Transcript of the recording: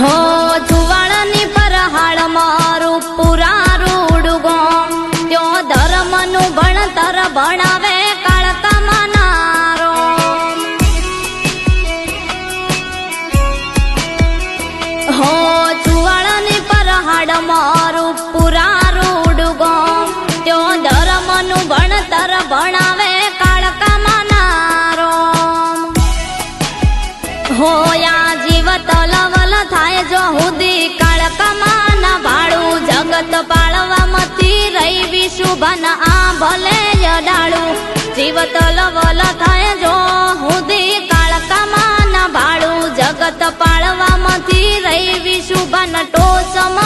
हो जुवाळनी परहाळ मारू पुरा रूडगो त्यो धर्मनु भणतर भणावे काळका मनारो हो जुवाळनी परहाळ मारू पुरा रूडगो त्यो धर्मनु भणतर भणावे काळका मनारो हो या जीवत लवल थाय जो हुदी काळका माना भाळू जगत पाळवा मती रही विशुभन आ भले यडाळू जीवत लवल थाय जो हुदी काळका माना भाळू जगत पाळवा मती रही विशुभन टोचम